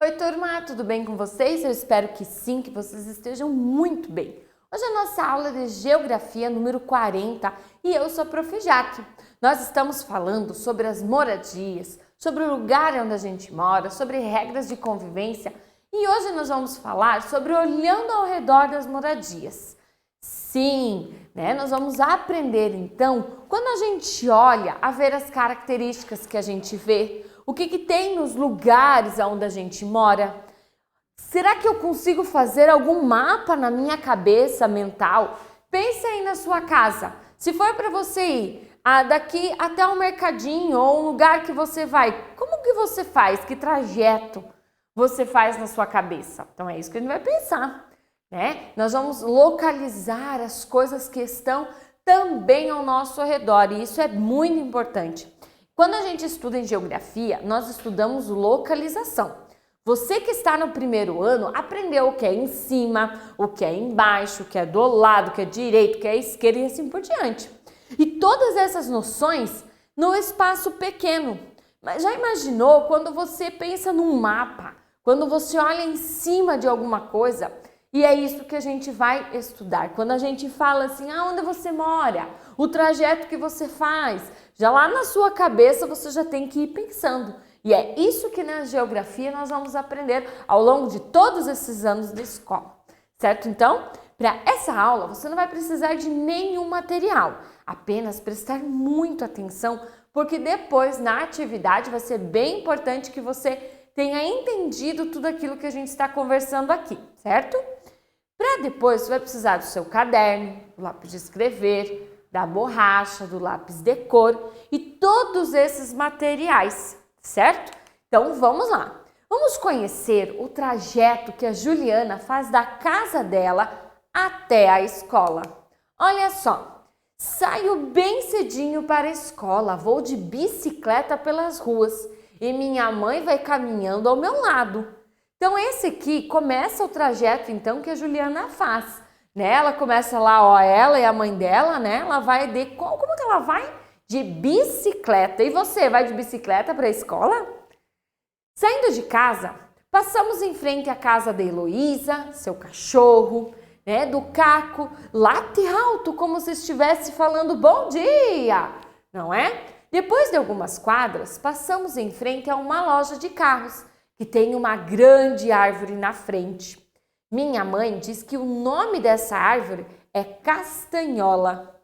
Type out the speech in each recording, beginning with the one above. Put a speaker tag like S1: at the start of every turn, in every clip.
S1: Oi, turma, tudo bem com vocês? Eu espero que sim, que vocês estejam muito bem. Hoje a nossa aula é de Geografia número 40 e eu sou a Prof. Jaque. Nós estamos falando sobre as moradias, sobre o lugar onde a gente mora, sobre regras de convivência e hoje nós vamos falar sobre olhando ao redor das moradias. Sim, nós vamos aprender então, quando a gente olha, a ver as características que a gente vê, o que tem nos lugares onde a gente mora. Será que eu consigo fazer algum mapa na minha cabeça mental? Pense aí na sua casa. Se for para você ir daqui até o mercadinho ou um lugar que você vai, como que você faz? Que trajeto você faz na sua cabeça? Então é isso que a gente vai pensar, Nós vamos localizar as coisas que estão também ao nosso redor e isso é muito importante. Quando a gente estuda em geografia, nós estudamos localização. Você que está no primeiro ano aprendeu o que é em cima, o que é embaixo, o que é do lado, o que é direito, o que é esquerda e assim por diante. E todas essas noções no espaço pequeno. Mas já imaginou quando você pensa num mapa, quando você olha em cima de alguma coisa? E é isso que a gente vai estudar. Quando a gente fala assim, onde você mora, o trajeto que você faz, já lá na sua cabeça você já tem que ir pensando. E é isso que na geografia nós vamos aprender ao longo de todos esses anos de escola, certo? Então, para essa aula você não vai precisar de nenhum material, apenas prestar muito atenção, porque depois na atividade vai ser bem importante que você tenha entendido tudo aquilo que a gente está conversando aqui, certo? Para depois você vai precisar do seu caderno, do lápis de escrever, da borracha, do lápis de cor e todos esses materiais, certo? Então vamos lá. Vamos conhecer o trajeto que a Juliana faz da casa dela até a escola. Olha só, saio bem cedinho para a escola, vou de bicicleta pelas ruas e minha mãe vai caminhando ao meu lado. Então esse aqui começa o trajeto então que a Juliana faz, Ela começa lá, ela e a mãe dela, Ela vai como que ela vai? De bicicleta. E você vai de bicicleta para a escola? Saindo de casa, passamos em frente à casa da Heloísa, seu cachorro, do Caco, late alto como se estivesse falando bom dia, não é? Depois de algumas quadras, passamos em frente a uma loja de carros, que tem uma grande árvore na frente. Minha mãe diz que o nome dessa árvore é castanhola.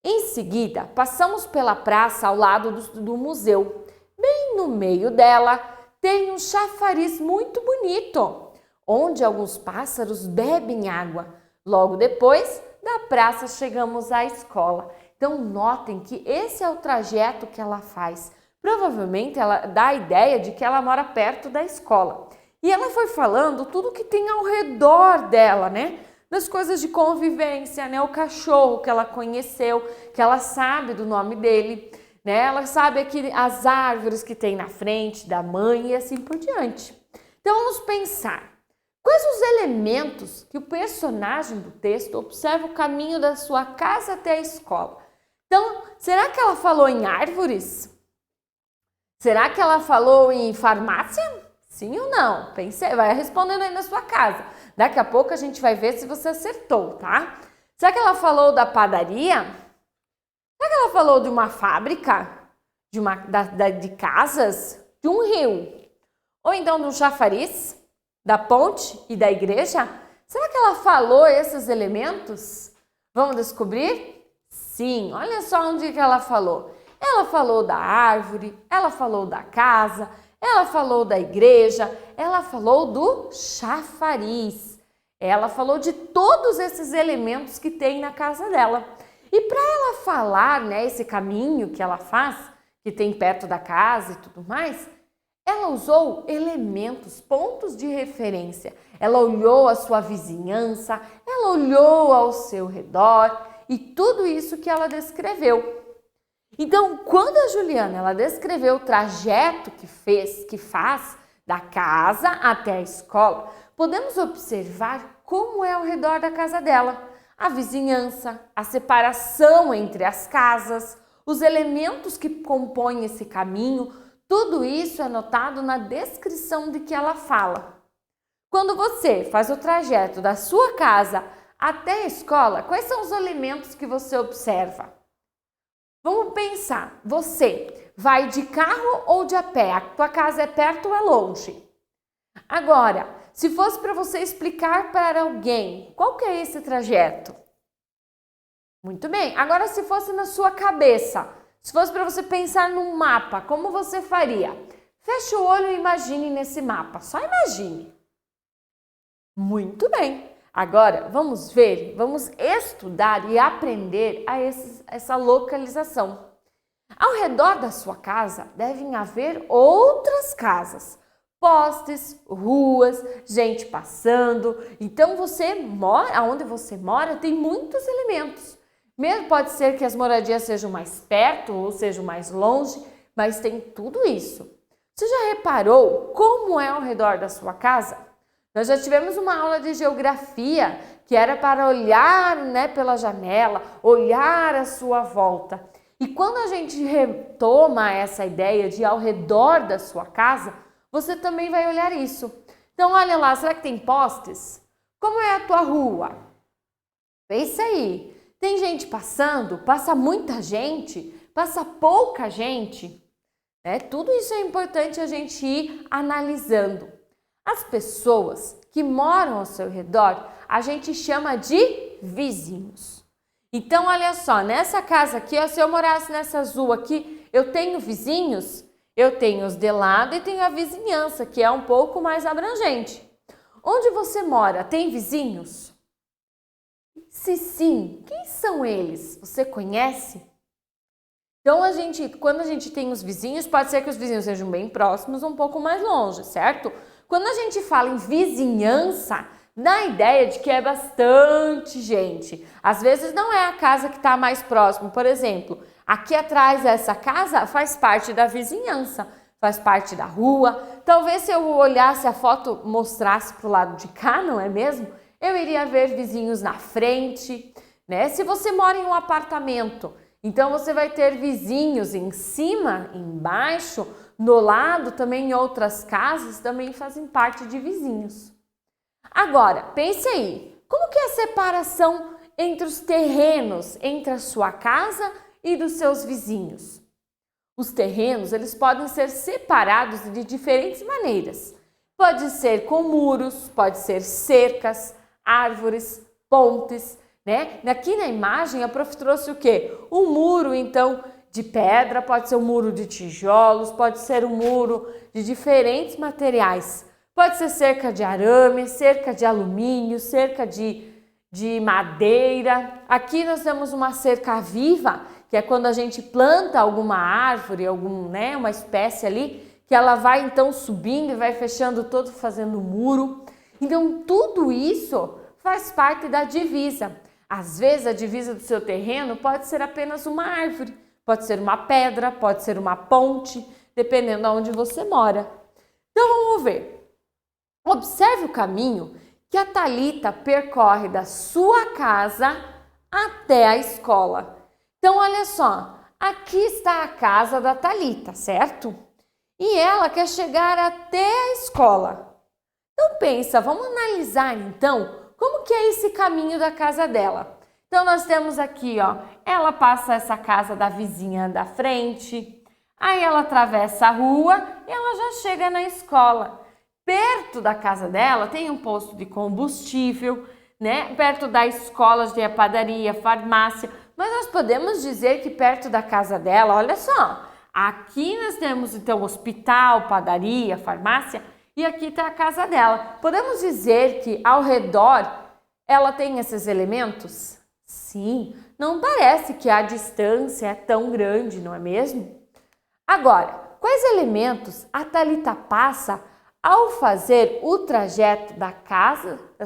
S1: Em seguida, passamos pela praça ao lado do museu. Bem no meio dela tem um chafariz muito bonito, onde alguns pássaros bebem água. Logo depois da praça chegamos à escola. Então notem que esse é o trajeto que ela faz. Provavelmente ela dá a ideia de que ela mora perto da escola. E ela foi falando tudo que tem ao redor dela, Das coisas de convivência, O cachorro que ela conheceu, que ela sabe do nome dele, Ela sabe aqui as árvores que tem na frente da mãe e assim por diante. Então vamos pensar. Quais os elementos que o personagem do texto observa o caminho da sua casa até a escola? Então, será que ela falou em árvores? Será que ela falou em farmácia? Sim ou não? Pense, vai respondendo aí na sua casa. Daqui a pouco a gente vai ver se você acertou, tá? Será que ela falou da padaria? Será que ela falou de uma fábrica? De casas? De um rio? Ou então de um chafariz? Da ponte e da igreja? Será que ela falou esses elementos? Vamos descobrir? Sim, olha só onde que ela falou. Ela falou da árvore, ela falou da casa, ela falou da igreja, ela falou do chafariz. Ela falou de todos esses elementos que tem na casa dela. E para ela falar, esse caminho que ela faz, que tem perto da casa e tudo mais, ela usou elementos, pontos de referência. Ela olhou a sua vizinhança, ela olhou ao seu redor e tudo isso que ela descreveu. Então, quando a Juliana ela descreveu o trajeto que faz da casa até a escola, podemos observar como é ao redor da casa dela, a vizinhança, a separação entre as casas, os elementos que compõem esse caminho, Tudo isso é notado na descrição de que ela fala. Quando você faz o trajeto da sua casa até a escola, quais são os elementos que você observa? Vamos pensar, você vai de carro ou de a pé? A tua casa é perto ou é longe? Agora, se fosse para você explicar para alguém, qual que é esse trajeto? Muito bem, agora se fosse na sua cabeça, se fosse para você pensar num mapa, como você faria? Feche o olho e imagine nesse mapa, só imagine. Muito bem, agora vamos ver, vamos estudar e aprender essa localização. Ao redor da sua casa devem haver outras casas, postes, ruas, gente passando. Então você mora, onde você mora tem muitos elementos. Mesmo pode ser que as moradias sejam mais perto ou sejam mais longe, mas tem tudo isso. Você já reparou como é ao redor da sua casa? Nós já tivemos uma aula de geografia que era para olhar, pela janela, olhar à sua volta. E quando a gente retoma essa ideia de ao redor da sua casa, você também vai olhar isso. Então olha lá, será que tem postes? Como é a tua rua? Pensa aí. Tem gente passando? Passa muita gente? Passa pouca gente? Tudo isso é importante a gente ir analisando. As pessoas que moram ao seu redor, a gente chama de vizinhos. Então, olha só, nessa casa aqui, se eu morasse nessa azul aqui, eu tenho vizinhos? Eu tenho os de lado e tenho a vizinhança, que é um pouco mais abrangente. Onde você mora, tem vizinhos? Se sim, quem são eles? Você conhece? Então, quando a gente tem os vizinhos, pode ser que os vizinhos sejam bem próximos, um pouco mais longe, certo? Quando a gente fala em vizinhança, dá a ideia de que é bastante gente. Às vezes não é a casa que está mais próximo. Por exemplo, aqui atrás dessa casa faz parte da vizinhança, faz parte da rua. Talvez se eu olhasse a foto, mostrasse para o lado de cá, não é mesmo? Eu iria ver vizinhos na frente, Se você mora em um apartamento, então você vai ter vizinhos em cima, embaixo, no lado, também em outras casas, também fazem parte de vizinhos. Agora, pense aí, como que é a separação entre os terrenos, entre a sua casa e dos seus vizinhos? Os terrenos, eles podem ser separados de diferentes maneiras. Pode ser com muros, pode ser cercas, árvores, pontes, Aqui na imagem a prof trouxe o quê? Um muro, então, de pedra, pode ser um muro de tijolos, pode ser um muro de diferentes materiais. Pode ser cerca de arame, cerca de alumínio, cerca de madeira. Aqui nós temos uma cerca viva, que é quando a gente planta alguma árvore, uma espécie ali, que ela vai então subindo e vai fechando todo, fazendo muro. Então tudo isso faz parte da divisa. Às vezes a divisa do seu terreno pode ser apenas uma árvore, pode ser uma pedra, pode ser uma ponte, dependendo de onde você mora. Então vamos ver. Observe o caminho que a Thalita percorre da sua casa até a escola. Então olha só, aqui está a casa da Thalita, certo? E ela quer chegar até a escola. Então pensa, vamos analisar então como que é esse caminho da casa dela. Então nós temos aqui, ela passa essa casa da vizinha da frente, aí ela atravessa a rua e ela já chega na escola. Perto da casa dela tem um posto de combustível, Perto da escola tem a padaria, farmácia, mas nós podemos dizer que perto da casa dela, olha só, aqui nós temos então hospital, padaria, farmácia, e aqui está a casa dela. Podemos dizer que ao redor ela tem esses elementos? Sim, não parece que a distância é tão grande, não é mesmo? Agora, quais elementos a Thalita passa ao fazer o trajeto da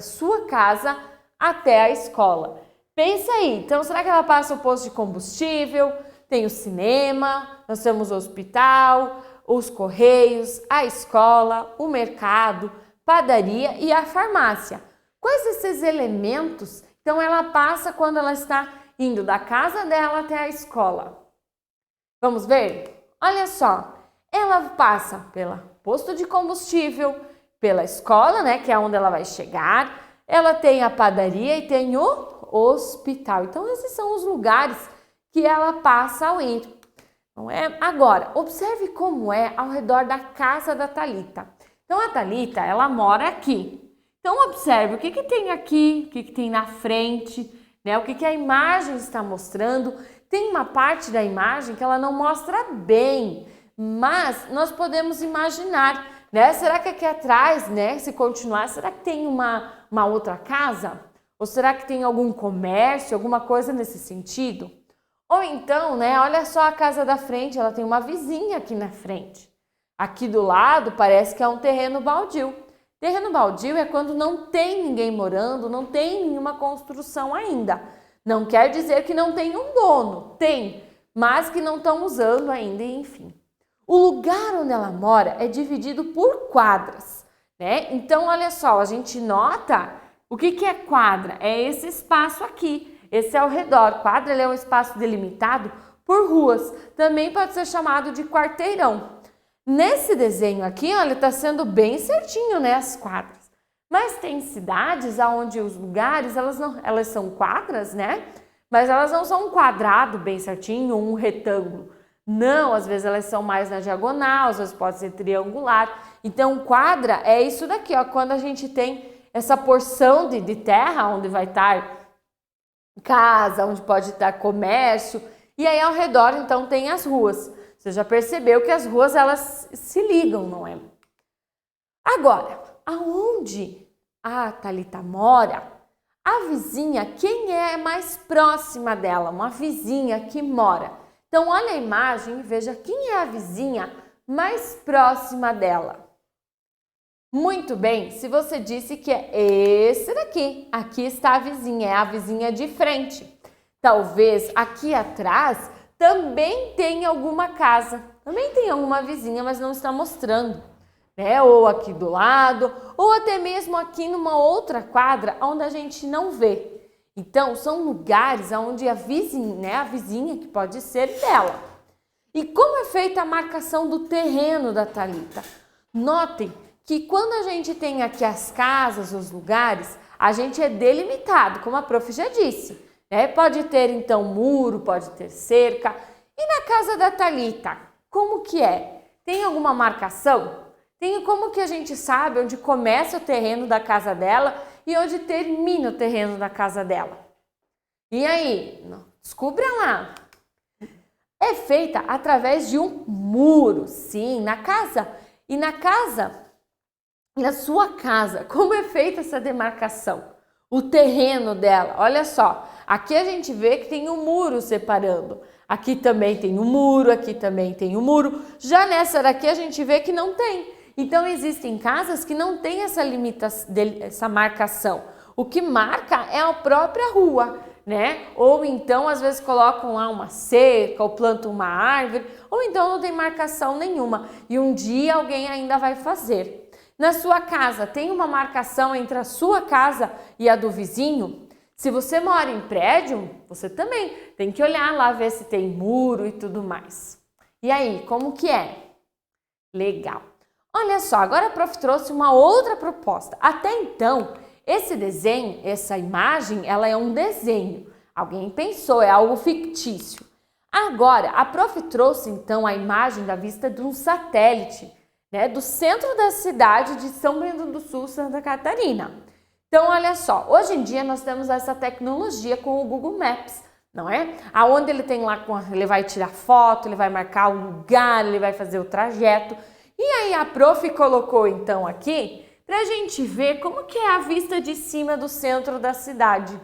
S1: sua casa até a escola? Pensa aí, então será que ela passa o posto de combustível, tem o cinema, nós temos o hospital, os correios, a escola, o mercado, padaria e a farmácia. Quais esses elementos, então, ela passa quando ela está indo da casa dela até a escola? Vamos ver? Olha só, Ela passa pelo posto de combustível, pela escola, né, que é onde ela vai chegar. Ela tem a padaria e tem o hospital. Então, esses são os lugares que ela passa ao ir. Não é? Agora, observe como é ao redor da casa da Thalita. Então, a Thalita, ela mora aqui. Então, observe o que tem aqui, o que tem na frente, né? O que a imagem está mostrando. Tem uma parte da imagem que ela não mostra bem, mas nós podemos imaginar, né? Será que aqui atrás, né, se continuar, será que tem uma outra casa? Ou será que tem algum comércio, alguma coisa nesse sentido? Ou então, né, olha só a casa da frente, ela tem uma vizinha aqui na frente. Aqui do lado parece que é um terreno baldio. Terreno baldio é quando não tem ninguém morando, não tem nenhuma construção ainda. Não quer dizer que não tem um dono, tem, mas que não estão usando ainda, enfim. O lugar onde ela mora é dividido por quadras, né? Então, olha só, a gente nota o que é quadra? É esse espaço aqui, esse é ao redor. Quadra é um espaço delimitado por ruas, também pode ser chamado de quarteirão. Nesse desenho aqui, olha, está sendo bem certinho, né, as quadras. Mas tem cidades onde os lugares, elas são quadras, né? Mas elas não são um quadrado bem certinho, um retângulo. Não, às vezes elas são mais na diagonal, às vezes pode ser triangular. Então, quadra é isso daqui, ó, quando a gente tem essa porção de terra, onde vai estar casa, onde pode estar comércio, e aí ao redor, então, tem as ruas. Você já percebeu que as ruas, elas se ligam, não é? Agora, aonde a Thalita mora, a vizinha, quem é mais próxima dela? Uma vizinha que mora. Então, olha a imagem e veja quem é a vizinha mais próxima dela. Muito bem, se você disse que é esse daqui, aqui está a vizinha, é a vizinha de frente. Talvez aqui atrás também tenha alguma casa, também tem alguma vizinha, mas não está mostrando, né? Ou aqui do lado, ou até mesmo aqui numa outra quadra onde a gente não vê. Então, são lugares onde a vizinha, né? A vizinha que pode ser dela. E como é feita a marcação do terreno da Thalita? Notem que quando a gente tem aqui as casas, os lugares, a gente é delimitado, como a prof já disse, né? Pode ter então muro, pode ter cerca. E na casa da Thalita, como que é? Tem alguma marcação? Tem como que a gente sabe onde começa o terreno da casa dela e onde termina o terreno da casa dela? E aí? Descubra lá. É feita através de um muro, sim, na casa. E na casa, na sua casa, como é feita essa demarcação? O terreno dela, olha só, aqui a gente vê que tem um muro separando. Aqui também tem um muro, aqui também tem um muro. Já nessa daqui a gente vê que não tem. Então, existem casas que não tem essa limitação, essa marcação. O que marca é a própria rua, né? Ou então, às vezes, colocam lá uma cerca ou plantam uma árvore, ou então não tem marcação nenhuma. E um dia alguém ainda vai fazer. Na sua casa, tem uma marcação entre a sua casa e a do vizinho? Se você mora em prédio, você também tem que olhar lá, ver se tem muro e tudo mais. E aí, como que é? Legal. Olha só, agora a prof trouxe uma outra proposta. Até então, esse desenho, essa imagem, ela é um desenho. Alguém pensou, é algo fictício. Agora, a prof trouxe então a imagem da vista de um satélite, né, do centro da cidade de São Bento do Sul, Santa Catarina. Então, olha só, hoje em dia nós temos essa tecnologia com o Google Maps, não é? Aonde ele tem lá, ele vai tirar foto, ele vai marcar o lugar, ele vai fazer o trajeto. E aí a prof colocou então aqui para a gente ver como que é a vista de cima do centro da cidade.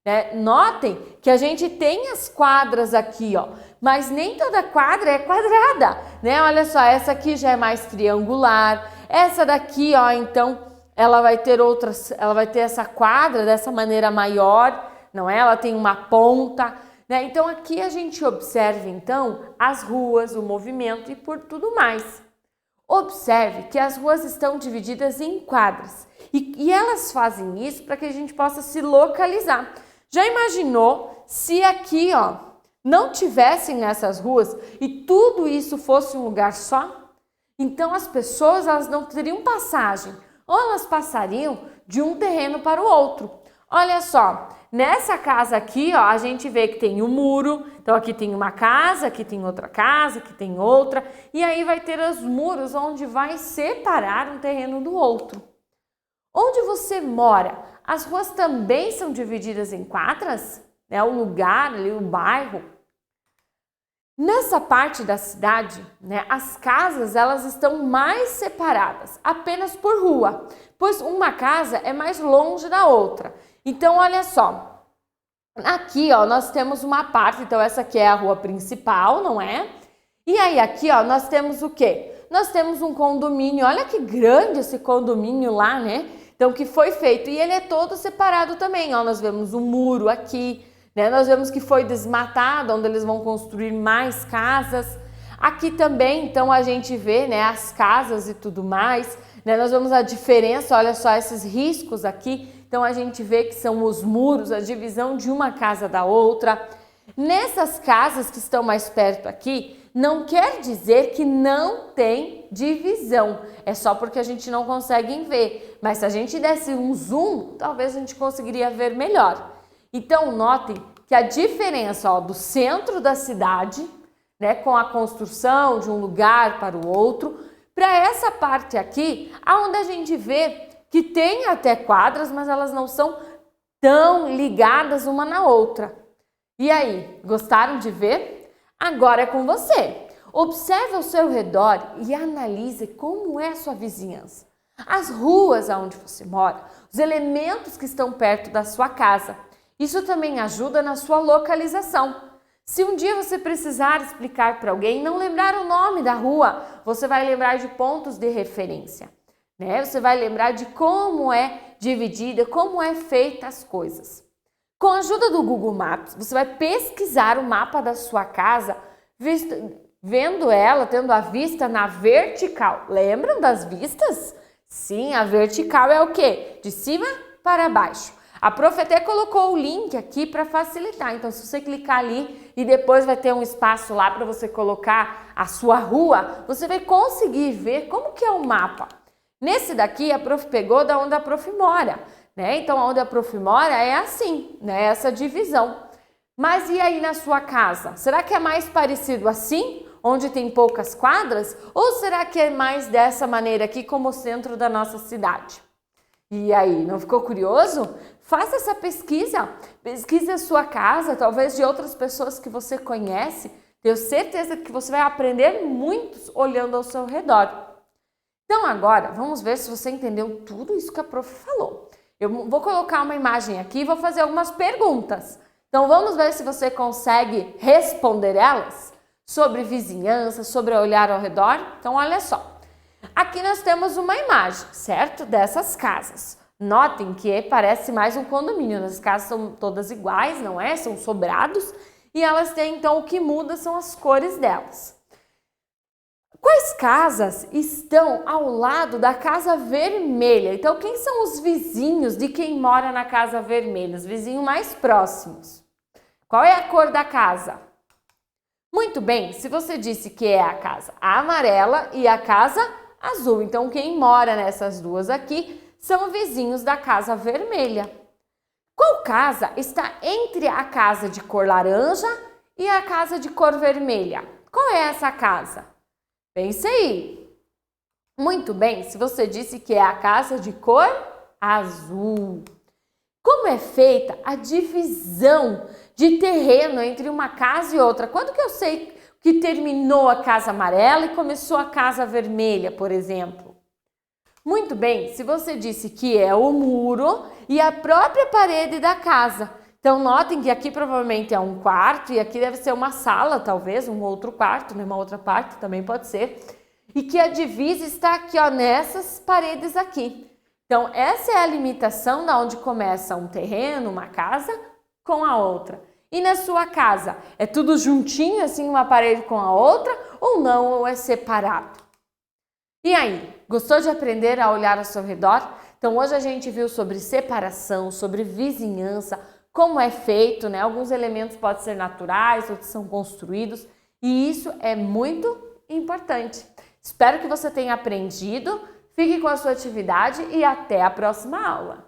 S1: Né? Notem que a gente tem as quadras aqui, ó, mas nem toda quadra é quadrada, né? Olha só, essa aqui já é mais triangular, essa daqui, ó, então ela vai ter essa quadra dessa maneira maior, não é? Ela tem uma ponta, né? Então aqui a gente observa então as ruas, o movimento e por tudo mais. Observe que as ruas estão divididas em quadras e elas fazem isso para que a gente possa se localizar. Já imaginou se aqui, ó, não tivessem essas ruas e tudo isso fosse um lugar só? Então as pessoas elas não teriam passagem, ou elas passariam de um terreno para o outro. Olha só, nessa casa aqui, ó, a gente vê que tem um muro, então aqui tem uma casa, aqui tem outra casa, aqui tem outra, e aí vai ter os muros onde vai separar um terreno do outro. Onde você mora, as ruas também são divididas em quadras? Né? O lugar ali, o bairro. Nessa parte da cidade, né, as casas elas estão mais separadas, apenas por rua, pois uma casa é mais longe da outra. Então, olha só, aqui ó, nós temos uma parte, então essa aqui é a rua principal, não é? E aí aqui ó, nós temos o quê? Nós temos um condomínio, olha que grande esse condomínio lá, né? Então, que foi feito, e ele é todo separado também, ó, nós vemos um muro aqui, né? Nós vemos que foi desmatado, onde eles vão construir mais casas. Aqui também, então, a gente vê, né, as casas e tudo mais, né? Nós vemos a diferença, olha só esses riscos aqui. Então, a gente vê que são os muros, a divisão de uma casa da outra. Nessas casas que estão mais perto aqui, não quer dizer que não tem divisão. É só porque a gente não consegue ver. Mas se a gente desse um zoom, talvez a gente conseguiria ver melhor. Então, notem que a diferença ó, do centro da cidade, né, com a construção de um lugar para o outro, para essa parte aqui, onde a gente vê que tem até quadras, mas elas não são tão ligadas uma na outra. E aí, gostaram de ver? Agora é com você. Observe ao seu redor e analise como é a sua vizinhança. As ruas onde você mora, os elementos que estão perto da sua casa. Isso também ajuda na sua localização. Se um dia você precisar explicar para alguém, não lembrar o nome da rua, você vai lembrar de pontos de referência, né? Você vai lembrar de como é dividida, como é feita as coisas. Com a ajuda do Google Maps, você vai pesquisar o mapa da sua casa, vendo ela, tendo a vista na vertical. Lembram das vistas? Sim, a vertical é o quê? De cima para baixo. A prof até colocou o link aqui para facilitar, então se você clicar ali e depois vai ter um espaço lá para você colocar a sua rua, você vai conseguir ver como que é o mapa. Nesse daqui a prof pegou da onde a prof mora, né? Então onde a prof mora é assim, né? Essa divisão. Mas e aí na sua casa? Será que é mais parecido assim, onde tem poucas quadras? Ou será que é mais dessa maneira aqui como o centro da nossa cidade? E aí, não ficou curioso? Faça essa pesquisa, pesquise a sua casa, talvez de outras pessoas que você conhece. Tenho certeza que você vai aprender muito olhando ao seu redor. Então agora, vamos ver se você entendeu tudo isso que a prof falou. Eu vou colocar uma imagem aqui e vou fazer algumas perguntas. Então vamos ver se você consegue responder elas sobre vizinhança, sobre olhar ao redor. Então olha só. Aqui nós temos uma imagem, certo? Dessas casas. Notem que parece mais um condomínio. As casas são todas iguais, não é? São sobrados. E elas têm, então, o que muda são as cores delas. Quais casas estão ao lado da casa vermelha? Então, quem são os vizinhos de quem mora na casa vermelha? Os vizinhos mais próximos. Qual é a cor da casa? Muito bem, se você disse que é a casa amarela e a casa azul. Então, quem mora nessas duas aqui são vizinhos da casa vermelha. Qual casa está entre a casa de cor laranja e a casa de cor vermelha? Qual é essa casa? Pense aí. Muito bem, se você disse que é a casa de cor azul. Como é feita a divisão de terreno entre uma casa e outra? Quando que eu sei que terminou a casa amarela e começou a casa vermelha, por exemplo? Muito bem, se você disse que é o muro e a própria parede da casa. Então, notem que aqui provavelmente é um quarto e aqui deve ser uma sala, talvez, um outro quarto, né? Uma outra parte também pode ser. E que a divisa está aqui, ó, nessas paredes aqui. Então, essa é a limitação da onde começa um terreno, uma casa, com a outra. E na sua casa, é tudo juntinho, assim, uma parede com a outra, ou não, ou é separado? E aí, gostou de aprender a olhar ao seu redor? Então, hoje a gente viu sobre separação, sobre vizinhança, como é feito, né? Alguns elementos podem ser naturais, outros são construídos, e isso é muito importante. Espero que você tenha aprendido. Fique com a sua atividade e até a próxima aula!